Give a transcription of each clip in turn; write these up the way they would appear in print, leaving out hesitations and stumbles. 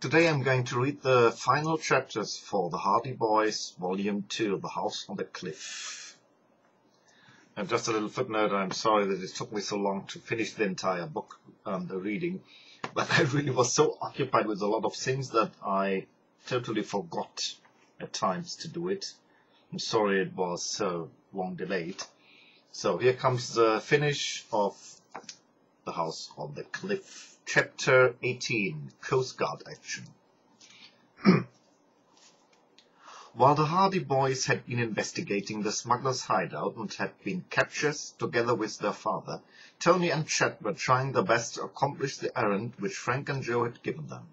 Today I'm going to read the final chapters for the Hardy Boys, Volume 2, The House on the Cliff. And just a little footnote, I'm sorry that it took me so long to finish the entire book, the reading, but I really was so occupied with a lot of things that I totally forgot at times to do it. I'm sorry it was so long delayed. So here comes the finish of The House on the Cliff. Chapter 18, Coast Guard Action. While the Hardy Boys had been investigating the smugglers' hideout and had been captured together with their father, Tony and Chet were trying their best to accomplish the errand which Frank and Joe had given them.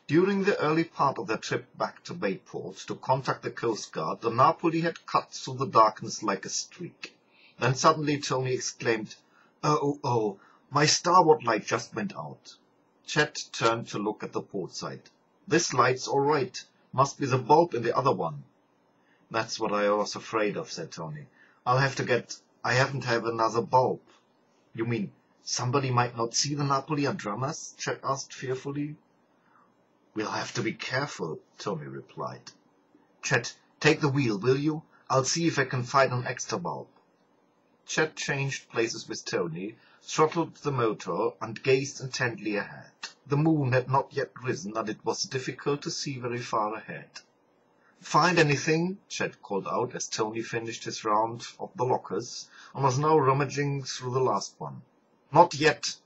During the early part of their trip back to Bayport to contact the Coast Guard, the Napoli had cut through the darkness like a streak. Then suddenly Tony exclaimed, "Oh, my starboard light just went out." Chet turned to look at the port side. "This light's all right. Must be the bulb in the other one." "That's what I was afraid of," said Tony. I haven't have another bulb." "You mean somebody might not see the Napoli and drummers?" Chet asked fearfully. "We'll have to be careful," Tony replied. "Chet, take the wheel, will you? I'll see if I can find an extra bulb." Chet changed places with Tony, throttled the motor, and gazed intently ahead. The moon had not yet risen, and it was difficult to see very far ahead. "Find anything?" Chet called out as Tony finished his round of the lockers and was now rummaging through the last one. "Not yet."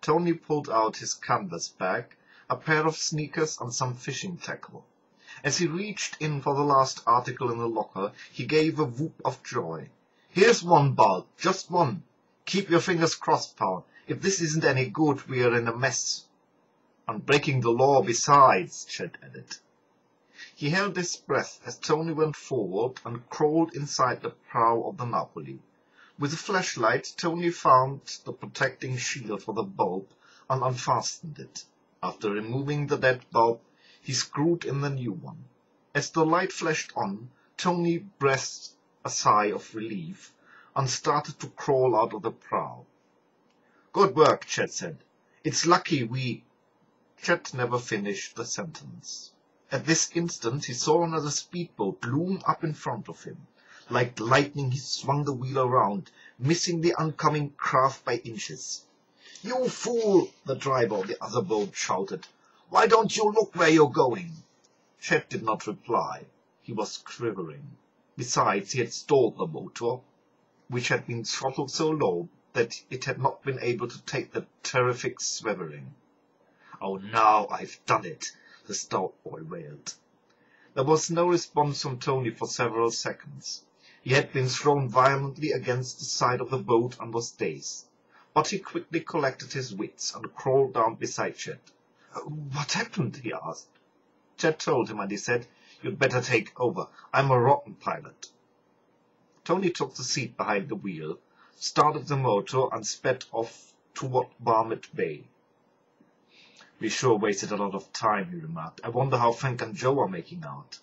Tony pulled out his canvas bag, a pair of sneakers and some fishing tackle. As he reached in for the last article in the locker, he gave a whoop of joy. "Here's one bulb, just one. Keep your fingers crossed, pal. If this isn't any good, we are in a mess. And breaking the law besides," Chet added. He held his breath as Tony went forward and crawled inside the prow of the Napoli. With a flashlight, Tony found the protecting shield for the bulb and unfastened it. After removing the dead bulb, he screwed in the new one. As the light flashed on, Tony breathed a sigh of relief and started to crawl out of the prow. "Good work," Chet said. "It's lucky we—" Chet never finished the sentence. At this instant he saw another speedboat loom up in front of him. Like lightning he swung the wheel around, missing the oncoming craft by inches. "You fool!" the driver of the other boat shouted. "Why don't you look where you're going?" Chet did not reply. He was quivering. Besides, he had stalled the motor, which had been throttled so low that it had not been able to take the terrific swaggering. "Oh, now I've done it," the stout boy wailed. There was no response from Tony for several seconds. He had been thrown violently against the side of the boat and was dazed. But he quickly collected his wits and crawled down beside Chet. "What happened?" he asked. Chet told him, and he said, "You'd better take over. I'm a rotten pilot." Tony took the seat behind the wheel, started the motor, and sped off toward Barmet Bay. "We sure wasted a lot of time," he remarked. "I wonder how Frank and Joe are making out."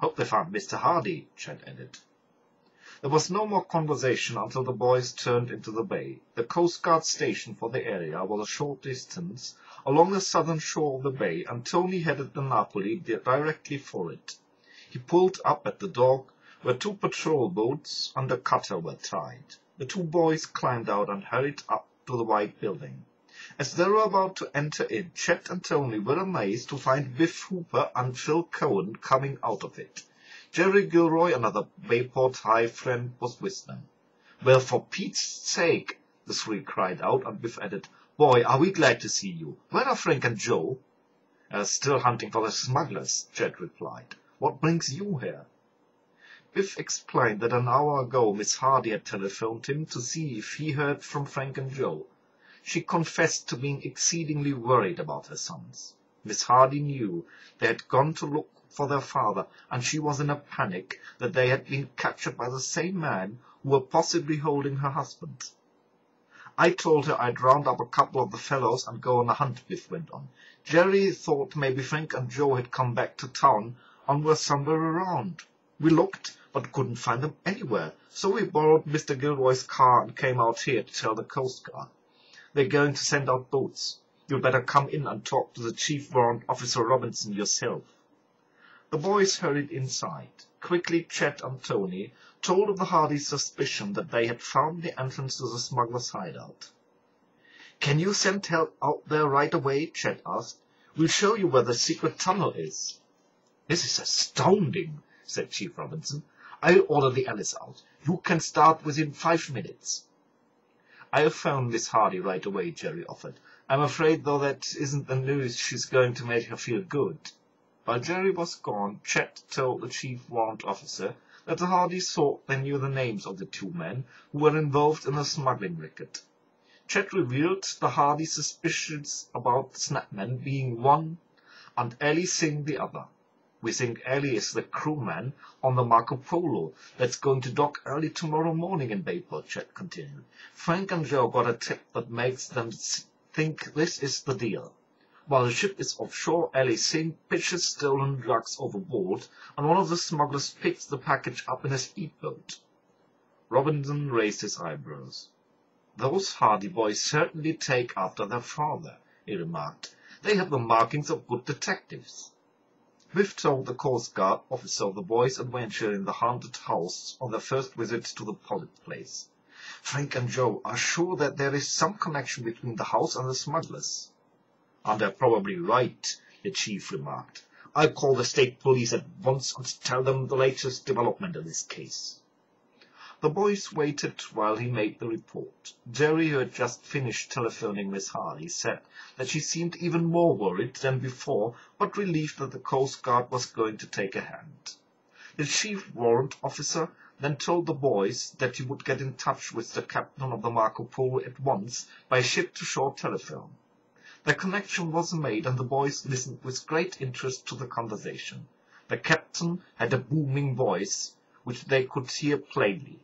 "Hope they found Mr. Hardy," Chet added. There was no more conversation until the boys turned into the bay. The Coast Guard station for the area was a short distance along the southern shore of the bay, and Tony headed the Napoli directly for it. He pulled up at the dock, where two patrol boats and a cutter were tied. The two boys climbed out and hurried up to the white building. As they were about to enter it, Chet and Tony were amazed to find Biff Hooper and Phil Cohen coming out of it. Jerry Gilroy, another Bayport High friend, was with them. "Well, for Pete's sake!" the three cried out, and Biff added, "Boy, are we glad to see you. Where are Frank and Joe?" Still hunting for the smugglers," Chet replied. "What brings you here?" Biff explained that an hour ago Miss Hardy had telephoned him to see if he heard from Frank and Joe. She confessed to being exceedingly worried about her sons. Miss Hardy knew they had gone to look for their father, and she was in a panic that they had been captured by the same man who were possibly holding her husband. "I told her I'd round up a couple of the fellows and go on a hunt," Biff went on. "Jerry thought maybe Frank and Joe had come back to town and were somewhere around. We looked, but couldn't find them anywhere, so we borrowed Mr. Gilroy's car and came out here to tell the Coast Guard. They're going to send out boats. You'd better come in and talk to the chief, warrant Officer Robinson yourself. The boys hurried inside. Quickly, Chet and Tony told of the Hardys' suspicion that they had found the entrance to the smuggler's hideout. "Can you send help out there right away?" Chet asked. "We'll show you where the secret tunnel is." "This is astounding," said Chief Robinson. "I'll order the Alice out. You can start within 5 minutes. "I'll phone Miss Hardy right away," Jerry offered. "I'm afraid, though, that isn't the news she's going to make her feel good." While Jerry was gone, Chet told the chief warrant officer that the Hardys thought they knew the names of the 2 men who were involved in the smuggling racket. Chet revealed the Hardy suspicions about Snapman being one and Ali Singh the other. "We think Ali is the crewman on the Marco Polo that's going to dock early tomorrow morning in Bayport," Chet continued. "Frank and Joe got a tip that makes them think this is the deal. While the ship is offshore, Ali Singh pitches stolen drugs overboard, and one of the smugglers picks the package up in a speedboat." Robinson raised his eyebrows. "Those Hardy boys certainly take after their father," he remarked. "They have the markings of good detectives." Biff told the Coast Guard officer of the boys' adventure in the haunted house on their first visit to the Pollitt place. "Frank and Joe are sure that there is some connection between the house and the smugglers." "And they're probably right," the chief remarked. "I'll call the state police at once and tell them the latest development in this case." The boys waited while he made the report. Jerry, who had just finished telephoning Miss Hardy, said that she seemed even more worried than before, but relieved that the Coast Guard was going to take a hand. The chief warrant officer then told the boys that he would get in touch with the captain of the Marco Polo at once by ship-to-shore telephone. The connection was made, and the boys listened with great interest to the conversation. The captain had a booming voice, which they could hear plainly.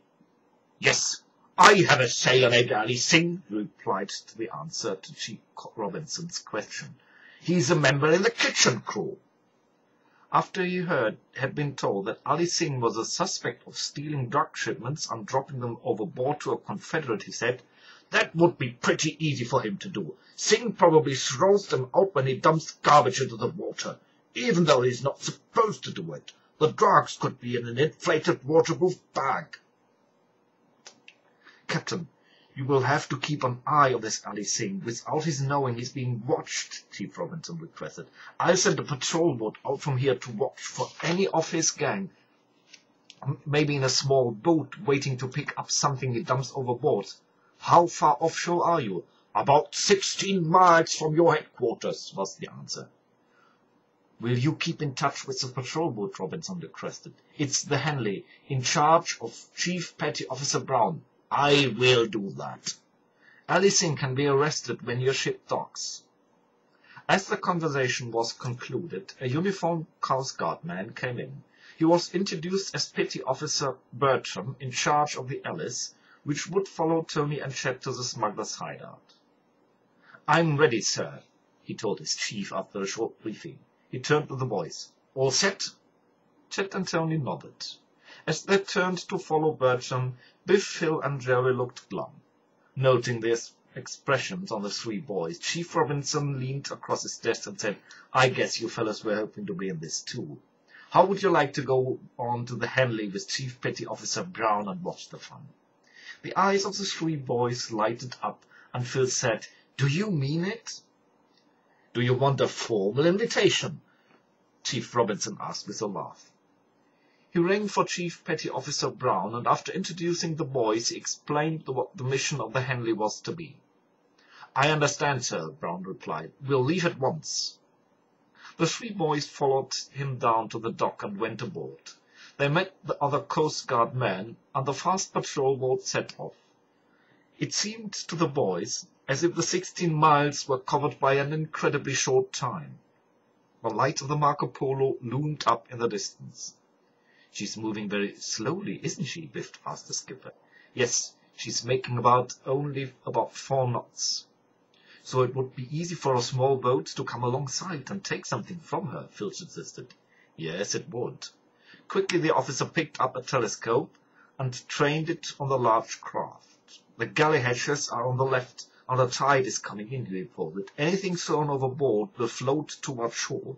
"Yes, I have a sailor named Ali Singh," he replied to the answer to Chief Robinson's question. "He's a member in the kitchen crew." After he had been told that Ali Singh was a suspect of stealing drug shipments and dropping them overboard to a Confederate, he said, "That would be pretty easy for him to do. Singh probably throws them out when he dumps garbage into the water, even though he's not supposed to do it. The drugs could be in an inflated waterproof bag." "Captain, you will have to keep an eye on this Ali Singh without his knowing he's being watched," Chief Robinson requested. "I'll send a patrol boat out from here to watch for any of his gang, maybe in a small boat waiting to pick up something he dumps overboard. How far offshore are you?" "About 16 miles from your headquarters," was the answer. "Will you keep in touch with the patrol boat?" Robinson requested. "It's the Henley, in charge of Chief Petty Officer Brown." "I will do that." "Ali Singh can be arrested when your ship docks." As the conversation was concluded, a uniformed Coast Guard man came in. He was introduced as Petty Officer Bertram, in charge of the Alice, which would follow Tony and Chet to the smuggler's hideout. "I'm ready, sir," he told his chief after a short briefing. He turned to the boys. "All set?" Chet and Tony nodded. As they turned to follow Bertram, Biff, Phil, and Jerry looked glum. Noting the expressions on the 3 boys, Chief Robinson leaned across his desk and said, "I guess you fellas were hoping to be in this too. How would you like to go on to the Henley with Chief Petty Officer Brown and watch the fun?" The eyes of the 3 boys lighted up, and Phil said, "Do you mean it?" "Do you want a formal invitation?" Chief Robinson asked with a laugh. He rang for Chief Petty Officer Brown, and after introducing the boys, he explained what the mission of the Henley was to be. "I understand, sir," Brown replied. "We'll leave at once." The 3 boys followed him down to the dock and went aboard. They met the other Coast Guard men, and the fast patrol boat set off. It seemed to the boys as if the 16 miles were covered by an incredibly short time. The light of the Marco Polo loomed up in the distance. "She's moving very slowly, isn't she?" Biff asked the skipper. "Yes, she's making only about 4 knots. "So it would be easy for a small boat to come alongside and take something from her," Filch insisted. "Yes, it would." Quickly the officer picked up a telescope and trained it on the large craft. "The galley hatches are on the left, "And the tide is coming in," he reported. "Anything thrown overboard will float toward shore."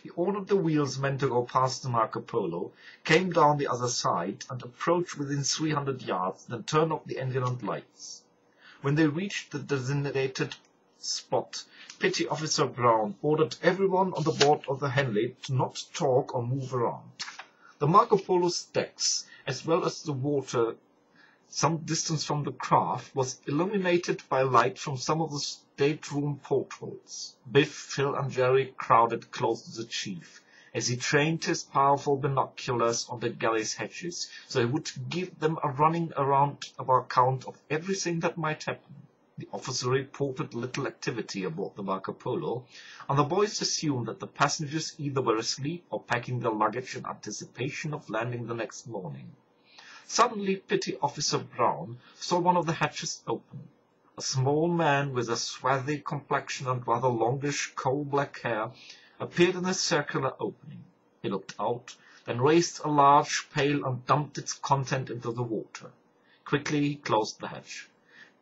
He ordered the wheelsmen to go past the Marco Polo, came down the other side, and approached within 300 yards, then turned off the engine and lights. When they reached the designated spot, Petty Officer Brown ordered everyone on the board of the Henley to not talk or move around. The Marco Polo's decks, as well as the water some distance from the craft, was illuminated by light from some of the stateroom portholes. Biff, Phil, and Jerry crowded close to the chief, as he trained his powerful binoculars on the galley's hatches, so he would give them a running around account of everything that might happen. The officer reported little activity aboard the Marco Polo, and the boys assumed that the passengers either were asleep or packing their luggage in anticipation of landing the next morning. Suddenly Petty Officer Brown saw one of the hatches open. A small man with a swarthy complexion and rather longish coal-black hair appeared in the circular opening. He looked out, then raised a large pail and dumped its content into the water. Quickly he closed the hatch.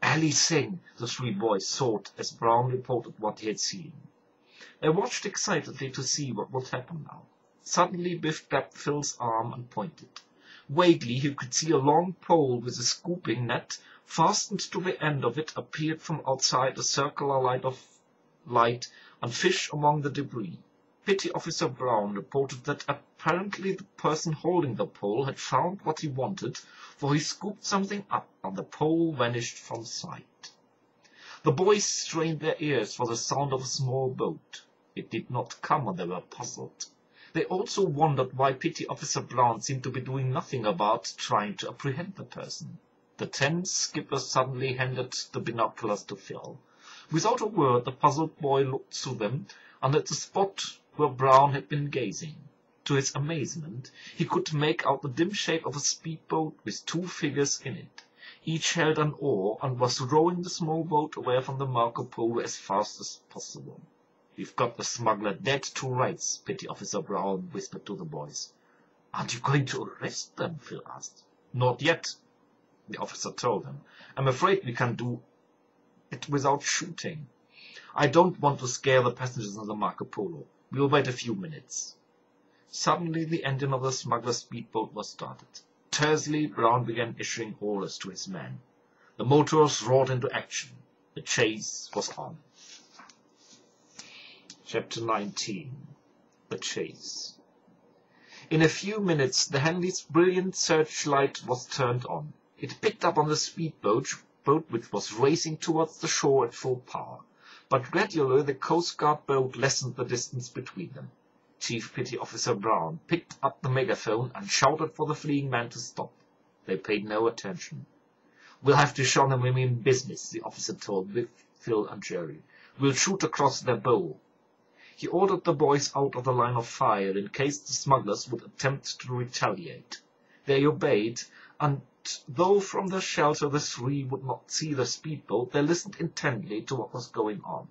"Ali Singh," the three boys thought as Brown reported what he had seen. They watched excitedly to see what would happen now. Suddenly Biff grabbed Phil's arm and pointed. Vaguely he could see a long pole with a scooping net fastened to the end of it appeared from outside a circular light and fish among the debris. Petty Officer Brown reported that apparently the person holding the pole had found what he wanted, for he scooped something up and the pole vanished from sight. The boys strained their ears for the sound of a small boat. It did not come, and they were puzzled. They also wondered why Petty Officer Brown seemed to be doing nothing about trying to apprehend the person. The tense skipper suddenly handed the binoculars to Phil. Without a word, the puzzled boy looked through them, and at the spot where Brown had been gazing. To his amazement, he could make out the dim shape of a speedboat with two figures in it. Each held an oar and was rowing the small boat away from the Marco Polo as fast as possible. "We've got the smuggler dead to rights," Petty Officer Brown whispered to the boys. "Aren't you going to arrest them?" Phil asked. "Not yet," the officer told him. "I'm afraid we can do it without shooting. I don't want to scare the passengers on the Marco Polo. We'll wait a few minutes." Suddenly the engine of the smuggler's speedboat was started. Tersely, Brown began issuing orders to his men. The motors roared into action. The chase was on. Chapter 19. The Chase. In a few minutes the Henley's brilliant searchlight was turned on. It picked up on the speedboat which was racing towards the shore at full power, but gradually the Coast Guard boat lessened the distance between them. Chief Petty Officer Brown picked up the megaphone and shouted for the fleeing man to stop. They paid no attention. "We'll have to show them we mean business," the officer told Biff, Phil, and Jerry. "We'll shoot across their bow." He ordered the boys out of the line of fire in case the smugglers would attempt to retaliate. They obeyed, and though from their shelter the three would not see the speedboat, they listened intently to what was going on.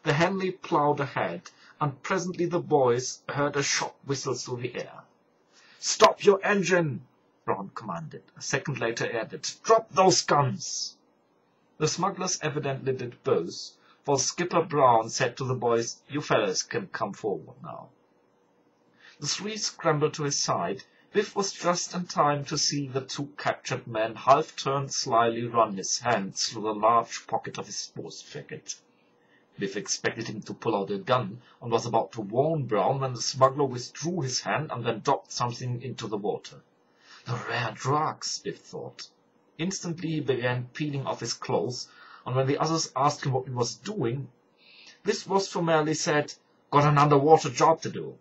The Henley ploughed ahead, and presently the boys heard a shot whistle through the air. "Stop your engine!" Brown commanded. A second later he added, "Drop those guns!" The smugglers evidently did both, for Skipper Brown said to the boys, "You fellows can come forward now." The three scrambled to his side. Biff was just in time to see the two captured men half-turned slyly run his hands through the large pocket of his sports jacket. Biff expected him to pull out a gun and was about to warn Brown when the smuggler withdrew his hand and then dropped something into the water. The rare drugs, Biff thought. Instantly he began peeling off his clothes, and when the others asked him what he was doing, this was formally said, "Got an underwater job to do."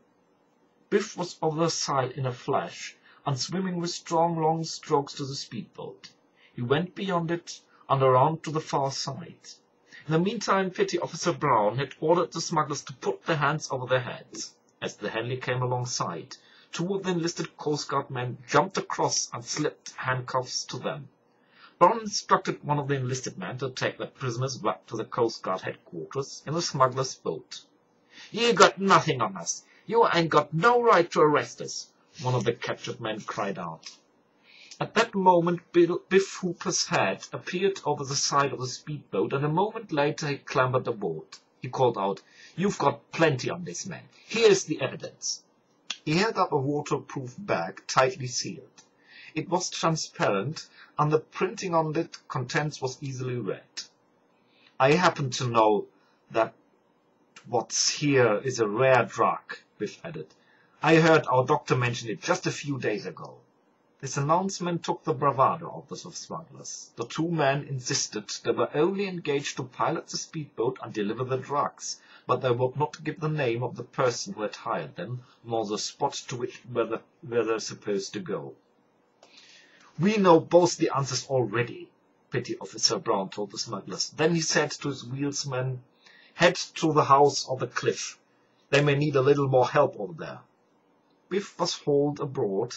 Biff was over the side in a flash, and swimming with strong, long strokes to the speedboat. He went beyond it and around to the far side. In the meantime, Petty Officer Brown had ordered the smugglers to put their hands over their heads. As the Henley came alongside, two of the enlisted Coast Guard men jumped across and slipped handcuffs to them. Brown instructed one of the enlisted men to take the prisoners back to the Coast Guard headquarters in the smuggler's boat. "You got nothing on us. You ain't got no right to arrest us," one of the captured men cried out. At that moment, Biff Hooper's head appeared over the side of the speedboat, and a moment later he clambered aboard. He called out, "You've got plenty on this, man. Here's the evidence." He held up a waterproof bag, tightly sealed. It was transparent, and the printing on its contents was easily read. "I happen to know that what's here is a rare drug," Biff added. "I heard our doctor mention it just a few days ago." This announcement took the bravado out of the smugglers. The two men insisted they were only engaged to pilot the speedboat and deliver the drugs, but they would not give the name of the person who had hired them, nor the spot to which where they're supposed to go. "We know both the answers already," Petty Officer Brown told the smugglers. Then he said to his wheelsman, "Head to the house or the cliff. They may need a little more help over there." Biff was hauled aboard,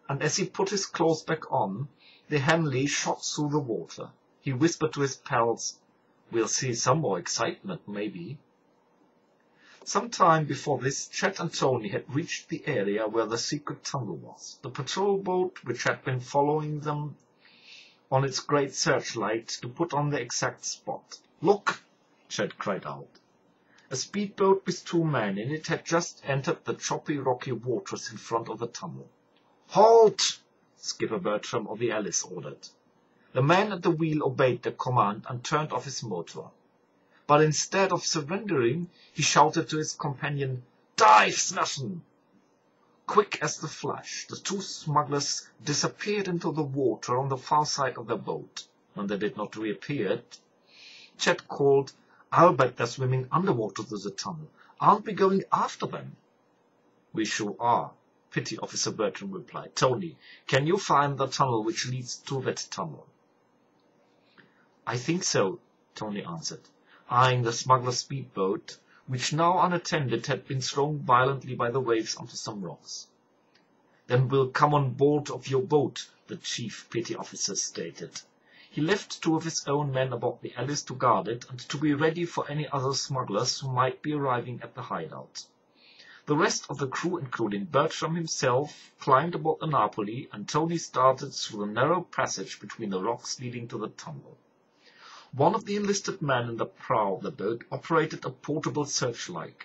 and as he put his clothes back on, the Henley shot through the water. He whispered to his pals, "We'll see some more excitement, maybe." Some time before this, Chet and Tony had reached the area where the secret tunnel was. The patrol boat, which had been following them on its great searchlight to put on the exact spot. "Look!" Chet cried out. A speedboat with two men in it had just entered the choppy, rocky waters in front of the tunnel. "Halt!" Skipper Bertram of the Alice ordered. The man at the wheel obeyed the command and turned off his motor. But instead of surrendering, he shouted to his companion, "Dive, Smashin'!" Quick as the flash, the two smugglers disappeared into the water on the far side of the boat. When they did not reappear, Chet called, "I'll bet they're swimming underwater through the tunnel. Aren't we going after them?" "We sure are," Petty Officer Bertram replied. "Tony, can you find the tunnel which leads to that tunnel?" "I think so," Tony answered, eyeing the smuggler's speedboat, which now unattended had been thrown violently by the waves onto some rocks. "Then we'll come on board of your boat," the chief petty officer stated. He left two of his own men aboard the Alice to guard it and to be ready for any other smugglers who might be arriving at the hideout. The rest of the crew, including Bertram himself, climbed aboard the Napoli, and Tony started through the narrow passage between the rocks leading to the tunnel. One of the enlisted men in the prow of the boat operated a portable searchlight.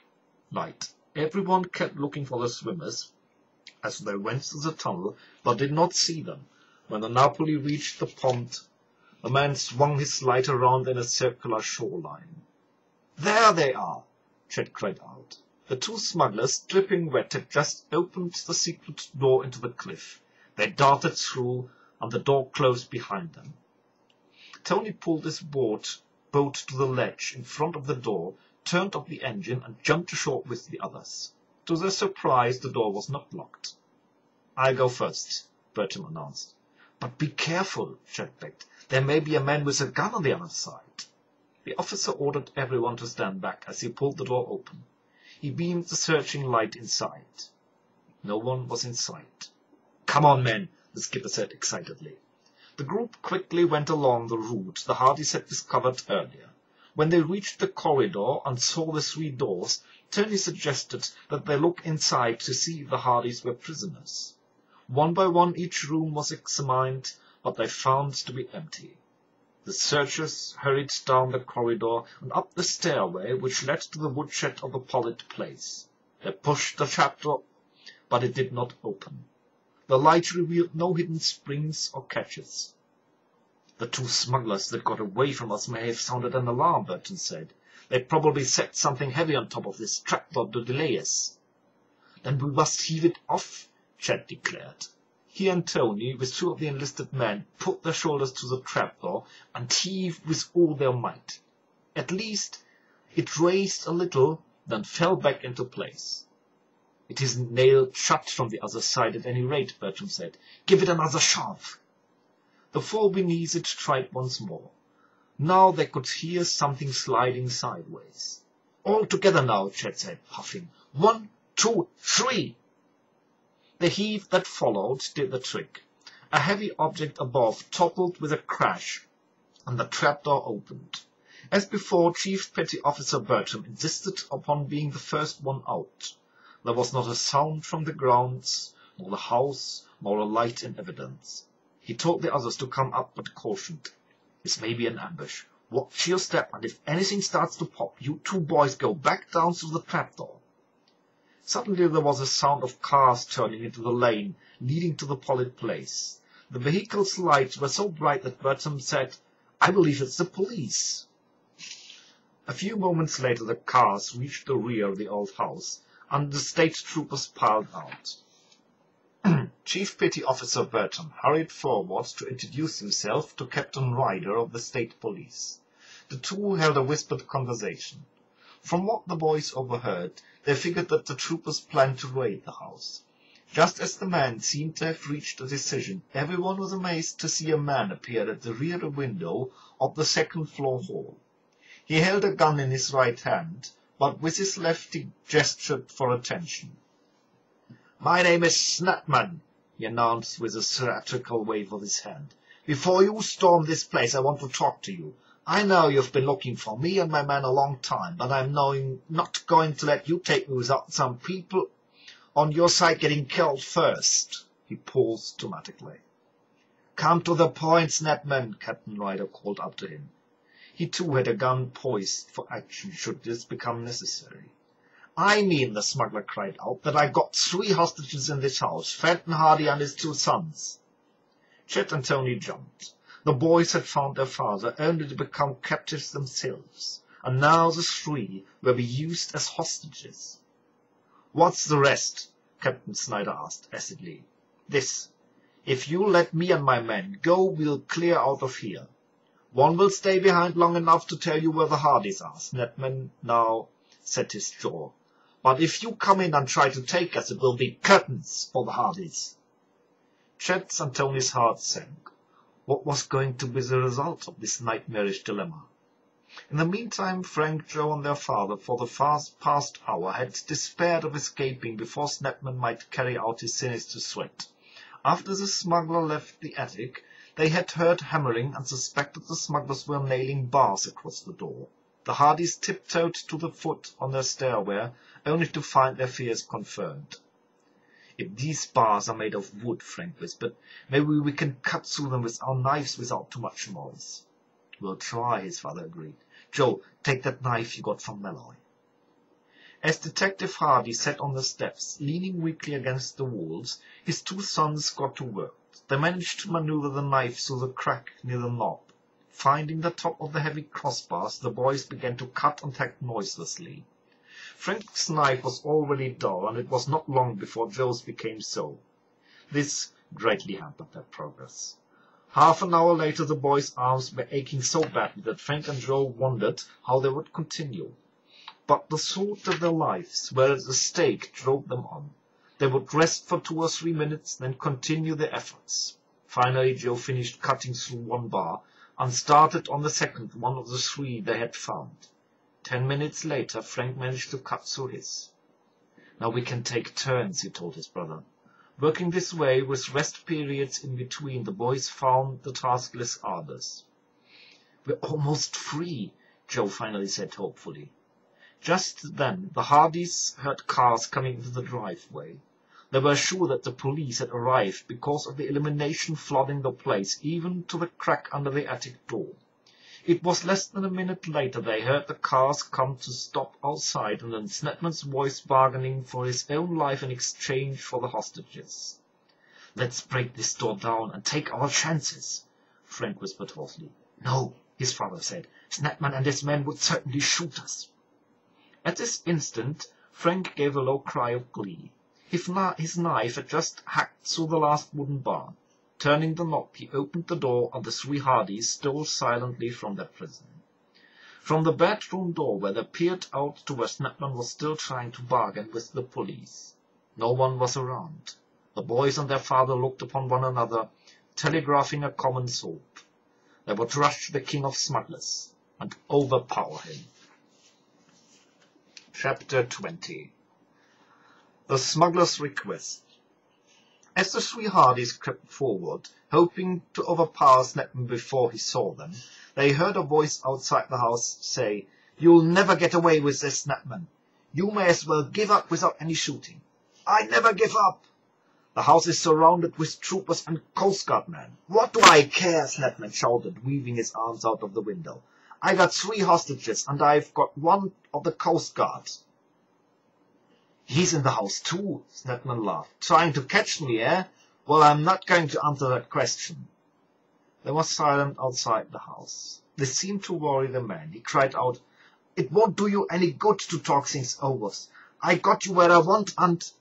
Everyone kept looking for the swimmers as they went through the tunnel, but did not see them. When the Napoli reached the pond, the man swung his light around in a circular shoreline. "There they are!" Chet cried out. The two smugglers, dripping wet, had just opened the secret door into the cliff. They darted through, and the door closed behind them. Tony pulled his boat to the ledge in front of the door, turned off the engine, and jumped ashore with the others. To their surprise, the door was not locked. "I'll go first," Bertram announced. "But be careful," Chet begged. "There may be a man with a gun on the other side." The officer ordered everyone to stand back as he pulled the door open. He beamed the searching light inside. No one was in sight. "Come on, men," the skipper said excitedly. The group quickly went along the route the Hardys had discovered earlier. When they reached the corridor and saw the three doors, Tony suggested that they look inside to see if the Hardys were prisoners. One by one each room was examined, but they found to be empty. The searchers hurried down the corridor and up the stairway which led to the woodshed of the Pollitt place. They pushed the trapdoor, but it did not open. The light revealed no hidden springs or catches. "The two smugglers that got away from us may have sounded an alarm," Bertram said. "They probably set something heavy on top of this trapdoor to delay us." "Then we must heave it off," Chet declared. He and Tony, with two of the enlisted men, put their shoulders to the trapdoor and heaved with all their might. At least it raised a little, then fell back into place. "It isn't nailed shut from the other side at any rate," Bertram said. "Give it another shove." The four beneath it tried once more. Now they could hear something sliding sideways. "All together now," Chet said, puffing. "1, 2, 3!" The heave that followed did the trick. A heavy object above toppled with a crash, and the trapdoor opened. As before, Chief Petty Officer Bertram insisted upon being the first one out. There was not a sound from the grounds, nor the house, nor a light in evidence. He told the others to come up, but cautioned, "This may be an ambush. Watch your step, and if anything starts to pop, you two boys go back down through the trapdoor." Suddenly there was a sound of cars turning into the lane leading to the Pollitt place. The vehicle's lights were so bright that Bertram said, "I believe it's the police." A few moments later the cars reached the rear of the old house, and the state troopers piled out. Chief Petty Officer Bertram hurried forward to introduce himself to Captain Ryder of the State Police. The two held a whispered conversation. From what the boys overheard, they figured that the troopers planned to raid the house. Just as the man seemed to have reached a decision, everyone was amazed to see a man appear at the rear window of the second-floor hall. He held a gun in his right hand, but with his left he gestured for attention. "My name is Snapman," he announced with a theatrical wave of his hand. "Before you storm this place, I want to talk to you. I know you've been looking for me and my men a long time, but I'm not going to let you take me without some people on your side getting killed first." He paused dramatically. "Come to the point, Snapman," Captain Ryder called up to him. He too had a gun poised for action should this become necessary. "I mean," the smuggler cried out, "that I got 3 hostages in this house, Fenton Hardy and his 2 sons." Chet and Tony jumped. The boys had found their father only to become captives themselves, and now the 3 were being used as hostages. "What's the rest?" Captain Snyder asked acidly. "This. If you'll let me and my men go, we'll clear out of here. One will stay behind long enough to tell you where the Hardys are." Snapman now set his jaw. "But if you come in and try to take us, it will be curtains for the Hardys." Chet's and Tony's hearts sank. What was going to be the result of this nightmarish dilemma? In the meantime, Frank, Joe, and their father for the past hour had despaired of escaping before Snapman might carry out his sinister threat. After the smuggler left the attic, they had heard hammering and suspected the smugglers were nailing bars across the door. The Hardys tiptoed to the foot on their stairway, only to find their fears confirmed. "If these bars are made of wood," Frank whispered, "maybe we can cut through them with our knives without too much noise." "We'll try," his father agreed. "Joe, take that knife you got from Malloy." As Detective Hardy sat on the steps, leaning weakly against the walls, his 2 sons got to work. They managed to maneuver the knife through the crack near the knob. Finding the top of the heavy crossbars, the boys began to cut and hack noiselessly. Frank's knife was already dull, and it was not long before Joe's became so. This greatly hampered their progress. Half an hour later the boys' arms were aching so badly that Frank and Joe wondered how they would continue. But the thought that their lives were at stake drove them on. They would rest for 2 or 3 minutes, then continue their efforts. Finally Joe finished cutting through 1 bar, and started on the second one of the 3 they had found. 10 minutes later Frank managed to cut through his. "Now we can take turns," he told his brother. Working this way, with rest periods in between, the boys found the task less arduous. "We're almost free," Joe finally said hopefully. Just then the Hardys heard cars coming into the driveway. They were sure that the police had arrived because of the illumination flooding the place, even to the crack under the attic door. It was less than a minute later they heard the cars come to stop outside, and then Snapman's voice bargaining for his own life in exchange for the hostages. "Let's break this door down and take our chances," Frank whispered hoarsely. "No," his father said. "Snapman and his men would certainly shoot us." At this instant Frank gave a low cry of glee. His knife had just hacked through the last wooden bar. Turning the knob, he opened the door, and the 3 Hardys stole silently from their prison. From the bedroom doorway they peered out to where Snapman was still trying to bargain with the police. No one was around. The boys and their father looked upon one another, telegraphing a common thought. They would rush the king of smugglers and overpower him. Chapter 20. The Smuggler's Request. As the 3 Hardys crept forward, hoping to overpower Snapman before he saw them, they heard a voice outside the house say, "You'll never get away with this, Snapman. You may as well give up without any shooting." "I never give up." The house is surrounded with troopers and Coast Guard men. What do I care? Snapman shouted, weaving his arms out of the window. I got 3 hostages, and I've got 1 of the Coast Guard. He's in the house too, Snapman laughed. Trying to catch me, eh? Well, I'm not going to answer that question. There was silence outside the house. This seemed to worry the man. He cried out, "It won't do you any good to talk things over. I got you where I want, and—"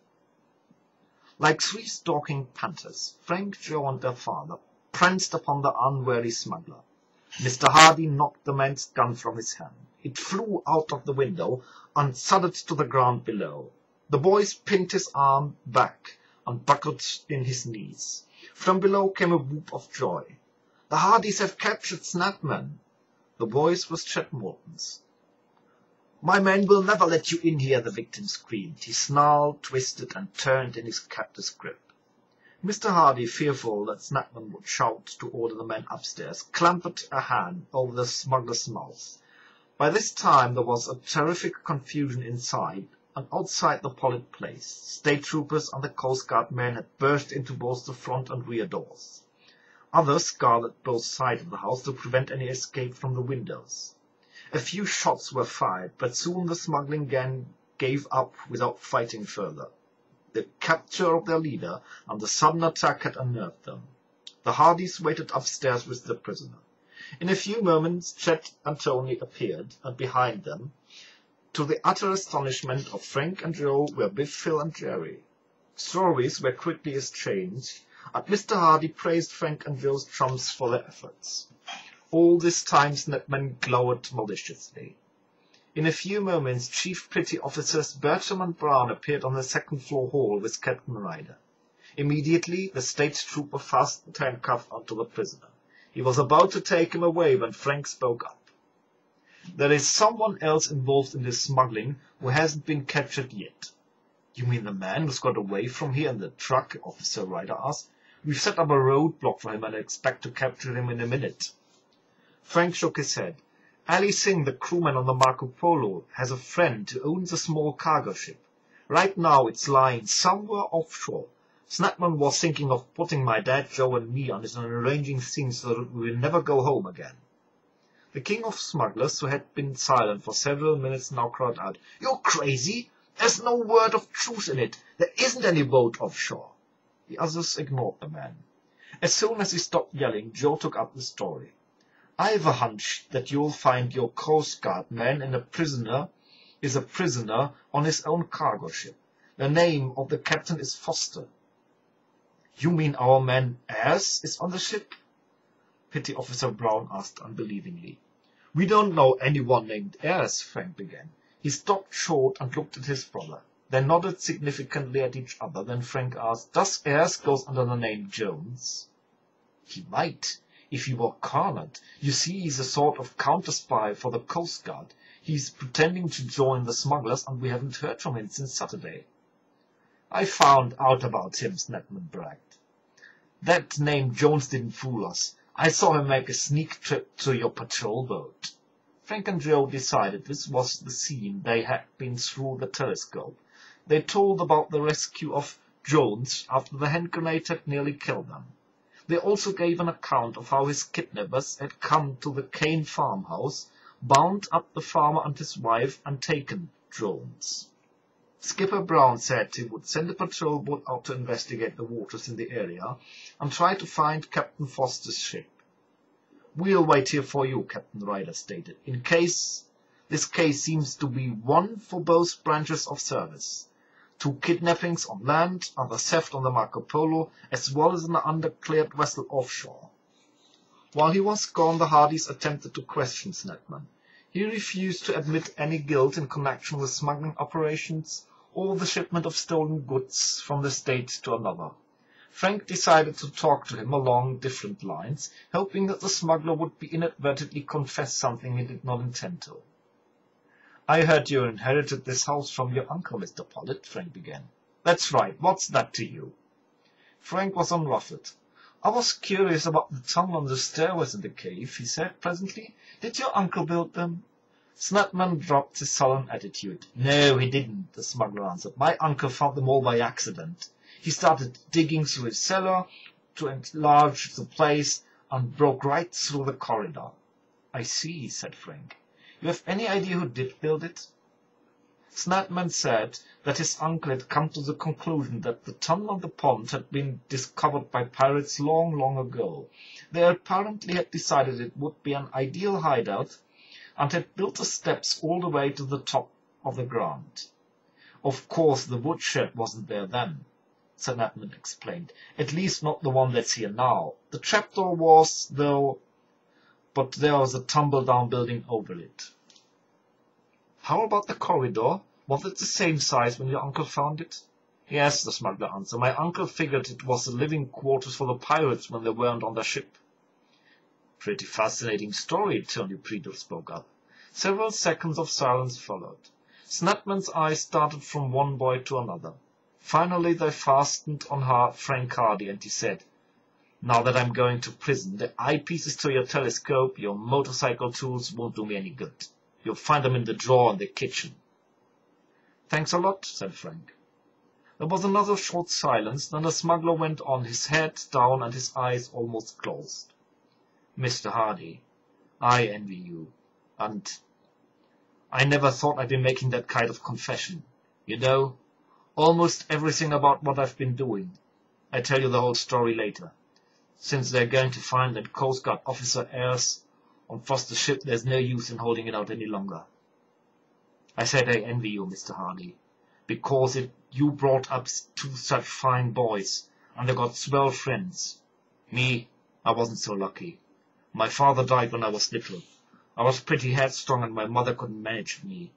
Like 3 stalking panthers, Frank, Joe, and their father pranced upon the unwary smuggler. Mr. Hardy knocked the man's gun from his hand. It flew out of the window and thudded to the ground below. The boys pinned his arm back and buckled in his knees. From below came a whoop of joy. "The Hardys have captured Snapman." The voice was Chet Morton's. "My men will never let you in here," the victim screamed. He snarled, twisted, and turned in his captor's grip. Mr. Hardy, fearful that Snapman would shout to order the men upstairs, clamped a hand over the smuggler's mouth. By this time there was a terrific confusion inside and outside the Pollitt place. State troopers and the Coast Guard men had burst into both the front and rear doors. Others guarded both sides of the house to prevent any escape from the windows. A few shots were fired, but soon the smuggling gang gave up without fighting further. The capture of their leader and the sudden attack had unnerved them. The Hardys waited upstairs with the prisoner. In a few moments Chet and Tony appeared, and behind them, to the utter astonishment of Frank and Joe, were Biff, Phil, and Jerry. Stories were quickly exchanged, and Mr. Hardy praised Frank and Joe's chums for their efforts. All this time Snapman glowered maliciously. In a few moments Chief Petty Officers Bertram and Brown appeared on the second-floor hall with Captain Ryder. Immediately the state trooper fastened the handcuff onto the prisoner. He was about to take him away when Frank spoke up. "There is someone else involved in this smuggling who hasn't been captured yet." "You mean the man who's got away from here in the truck?" Officer Ryder asked. "We've set up a roadblock for him and expect to capture him in a minute." Frank shook his head. "Ali Singh, the crewman on the Marco Polo, has a friend who owns a small cargo ship. Right now it's lying somewhere offshore. Snapman was thinking of putting my dad, Joe, and me on it and arranging things so that we will never go home again." The king of smugglers, who had been silent for several minutes, now cried out, "You're crazy! There's no word of truth in it. There isn't any boat offshore." The others ignored the man. As soon as he stopped yelling, Joe took up the story. "I've a hunch that you'll find your Coast Guard man is a prisoner on his own cargo ship. The name of the captain is Foster." "You mean our man Ayres is on the ship?" Petty Officer Brown asked unbelievingly. "We don't know anyone named Ayres," Frank began. He stopped short and looked at his brother. They nodded significantly at each other. Then Frank asked, "Does Ayres go under the name Jones?" "He might, if he were cornered. You see, he's a sort of counter-spy for the Coast Guard. He's pretending to join the smugglers, and we haven't heard from him since Saturday." "I found out about him," Snapman bragged. "That name Jones didn't fool us. I saw him make a sneak trip to your patrol boat." Frank and Joe decided this was the scene they had been through the telescope. They told about the rescue of Jones after the hand grenade had nearly killed them. They also gave an account of how his kidnappers had come to the Kane farmhouse, bound up the farmer and his wife, and taken Jones. Skipper Brown said he would send a patrol boat out to investigate the waters in the area and try to find Captain Foster's ship. "We'll wait here for you," Captain Ryder stated. This case seems to be one for both branches of service. 2 kidnappings on land and the theft on the Marco Polo, as well as an undeclared vessel offshore. While he was gone, the Hardys attempted to question Snapman. He refused to admit any guilt in connection with smuggling operations or the shipment of stolen goods from the state to another. Frank decided to talk to him along different lines, hoping that the smuggler would inadvertently confess something he did not intend to. "I heard you inherited this house from your uncle, Mr. Pollitt," Frank began. "That's right. What's that to you?" Frank was unruffled. "I was curious about the tunnel and the stairways in the cave," he said presently. "Did your uncle build them?" Snapman dropped his sullen attitude. "No, he didn't," the smuggler answered. "My uncle found them all by accident. He started digging through his cellar to enlarge the place and broke right through the corridor. I see, said Frank. You have any idea who did build it? Snapman said that his uncle had come to the conclusion that the tunnel on the pond had been discovered by pirates long, long ago. They apparently had decided it would be an ideal hideout and had built the steps all the way to the top of the ground. Of course, the woodshed wasn't there then, Snapman explained. At least not the one that's here now. The trapdoor was, though, but there was a tumble-down building over it. How about the corridor? Was it the same size when your uncle found it? Yes, the smuggler answered. My uncle figured it was the living quarters for the pirates when they weren't on their ship. Pretty fascinating story, Tony Preto spoke up. Several seconds of silence followed. Snapman's eyes started from one boy to another. Finally they fastened on Frank Hardy, and he said, Now that I'm going to prison, the eyepieces to your telescope, your motorcycle tools won't do me any good. You'll find them in the drawer in the kitchen. Thanks a lot, said Frank. There was another short silence, then the smuggler went on, his head down and his eyes almost closed. Mr. Hardy, I envy you, and I never thought I'd be making that kind of confession. You know, almost everything about what I've been doing. I tell you the whole story later. Since they're going to find that Coast Guard officer heirs on Foster's ship, there's no use in holding it out any longer. I said I envy you, Mr. Hardy, because you brought up two such fine boys, and they got swell friends. Me, I wasn't so lucky. My father died when I was little. I was pretty headstrong, and my mother couldn't manage me.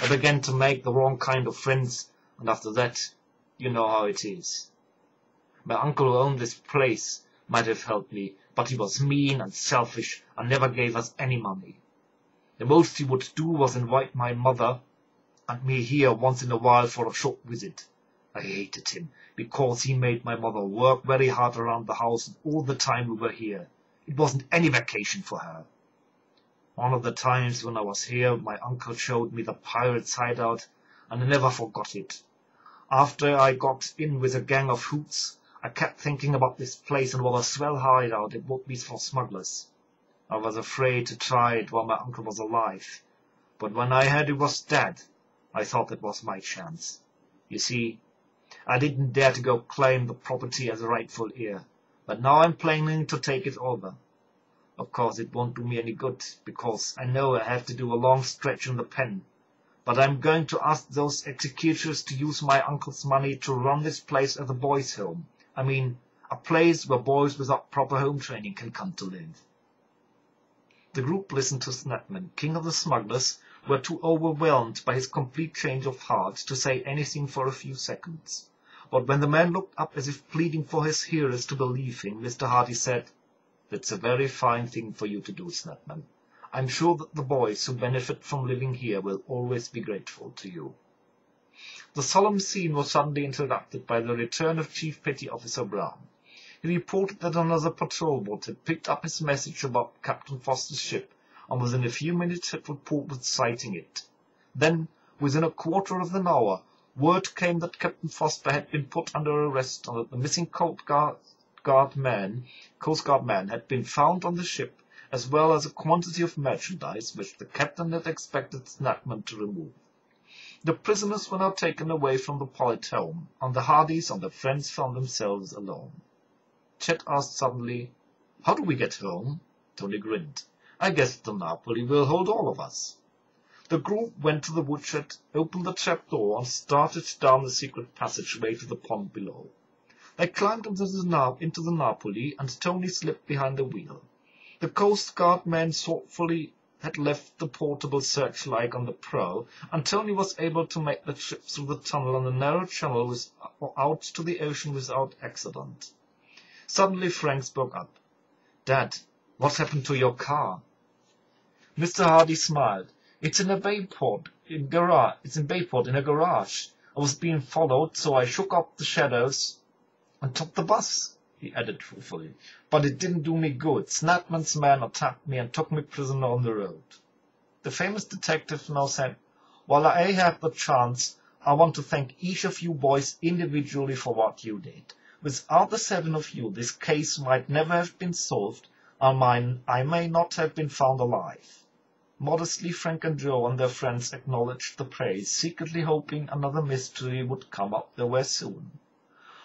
I began to make the wrong kind of friends, and after that, you know how it is. My uncle who owned this place might have helped me, but he was mean and selfish and never gave us any money. The most he would do was invite my mother and me here once in a while for a short visit. I hated him, because he made my mother work very hard around the house all the time we were here. It wasn't any vacation for her. One of the times when I was here, my uncle showed me the pirates' hideout, and I never forgot it. After I got in with a gang of hoots, I kept thinking about this place and what a swell hideout it would be for smugglers. I was afraid to try it while my uncle was alive, but when I heard he was dead, I thought it was my chance. You see, I didn't dare to go claim the property as a rightful heir, but now I'm planning to take it over. Of course, it won't do me any good, because I know I have to do a long stretch in the pen, but I'm going to ask those executors to use my uncle's money to run this place as a boys' home. I mean, a place where boys without proper home training can come to live. The group listened to Snapman, king of the smugglers, were too overwhelmed by his complete change of heart to say anything for a few seconds. But when the man looked up as if pleading for his hearers to believe him, Mr. Hardy said, That's a very fine thing for you to do, Snapman. I'm sure that the boys who benefit from living here will always be grateful to you. The solemn scene was suddenly interrupted by the return of Chief Petty Officer Brown. He reported that another patrol boat had picked up his message about Captain Foster's ship, and within a few minutes had reported sighting it. Then, within a quarter of an hour, word came that Captain Foster had been put under arrest and that the missing Coast Guard man had been found on the ship, as well as a quantity of merchandise which the captain had expected Snapman to remove. The prisoners were now taken away from the Pollitt home, and the Hardys and their friends found themselves alone. Chet asked suddenly, How do we get home? Tony grinned. I guess the Napoli will hold all of us. The group went to the woodshed, opened the trapdoor, and started down the secret passageway to the pond below. They climbed into the Napoli, and Tony slipped behind the wheel. The Coast Guard man thoughtfully had left the portable searchlight on the prow, and Tony was able to make the trip through the tunnel and the narrow channel out to the ocean without accident. Suddenly Frank spoke up. Dad, what happened to your car? Mr. Hardy smiled. It's in Bayport in a garage. I was being followed, so I shook off the shadows and took the bus, he added truthfully. But it didn't do me good. Snapman's man attacked me and took me prisoner on the road. The famous detective now said, While I had the chance, I want to thank each of you boys individually for what you did. Without the 7 of you, this case might never have been solved, and I may not have been found alive. Modestly, Frank and Joe and their friends acknowledged the praise, secretly hoping another mystery would come up their way soon.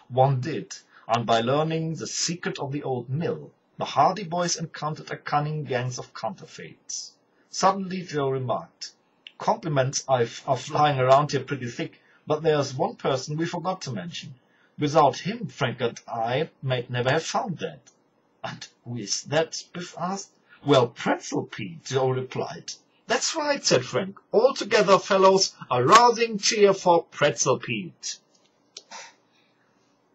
One did, and by learning the secret of the old mill, the Hardy Boys encountered a cunning gang of counterfeits. Suddenly Joe remarked, "Compliments are flying around here pretty thick, but there's one person we forgot to mention. Without him, Frank and I might never have found that." "And who is that?" Biff asked. "Well, Pretzel Pete," Joe replied. "That's right," said Frank. "All together, fellows, a rousing cheer for Pretzel Pete."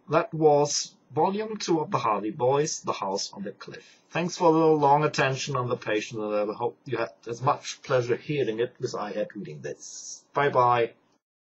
That was Volume 2 of the Hardy Boys, The House on the Cliff. Thanks for the long attention and the patience, and I hope you had as much pleasure hearing it as I had reading this. Bye-bye.